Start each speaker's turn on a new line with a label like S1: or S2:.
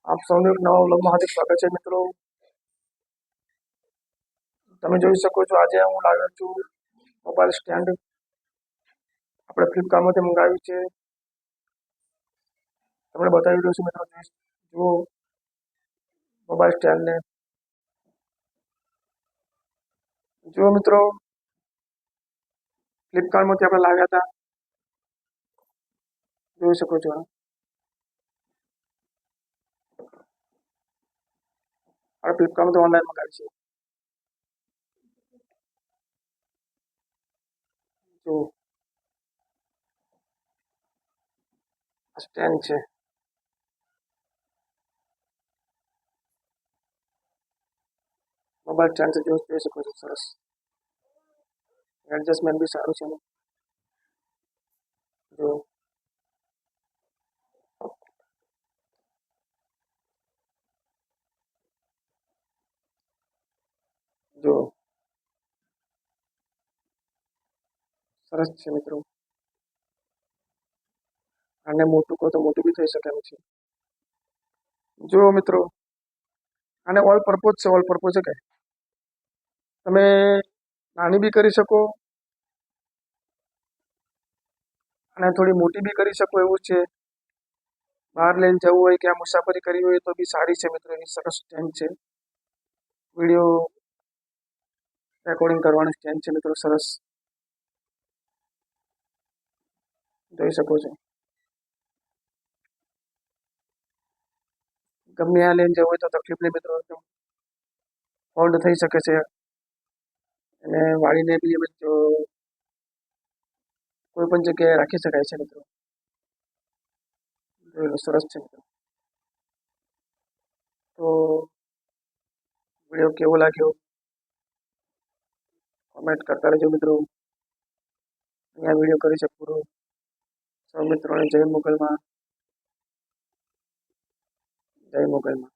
S1: આપ સૌનું એક નવા વ્લોગમાં હાર્દિક સ્વાગત છે મિત્રો। તમે જોઈ શકો છો આજે હું લાવ્યો છું મોબાઈલ સ્ટેન્ડ। આપણે ફ્લિપકાર્ટમાંથી મંગાવ્યું છે, તમને બતાવી રહ્યો છું મિત્રો। જુઓ મોબાઈલ સ્ટેન્ડને, જુઓ મિત્રો ફ્લિપકાર્ટમાંથી આપણે લાવ્યા હતા, જોઈ શકો છો। આપણે ફ્લિપકાર્ટમાંથી ઓનલાઈન મંગાવી છે। જો સ્ટેન્ડ છે, મોબાઈલ સ્ટેન્ડ છે, જોઈ શકો છો। સરસ એડજસ્ટમેન્ટ બી સારું છે। જો જો સરસ છે મિત્રો। આને મોટું કહો તો મોટું બી થઈ શકે એમ છે। જો મિત્રો આને ઓલ પર્પઝ છે, ઓલ પર્પઝ છે કે તમે નાની બી કરી શકો અને થોડી મોટી બી કરી શકો એવું છે। બહાર લઈને જવું હોય કે આ મુસાફરી કરવી હોય તો બી સારી છે મિત્રો। એની સરસ સ્ટેન્ડ છે, વિડીયો રેકોર્ડિંગ કરવાનું સ્ટેન્ડ છે મિત્રો। સરસ જોઈ શકો છો। ગમે આ લઈને જવું હોય તો તકલીફ નહીં મિત્રો, એકદમ ફોલ્ડ થઈ શકે છે અને વાળીને બી કોઈ પણ જગ્યાએ રાખી શકાય છે મિત્રો। જોઈ લો સરસ છે મિત્રો। તો વિડીયો કેવો લાગ્યો કોમેન્ટ કરતા રહેજો મિત્રો। અહીંયા વિડીયો કરી છે પૂરો। સૌ મિત્રોને જય મોગલમાં, જય મોગલમાં।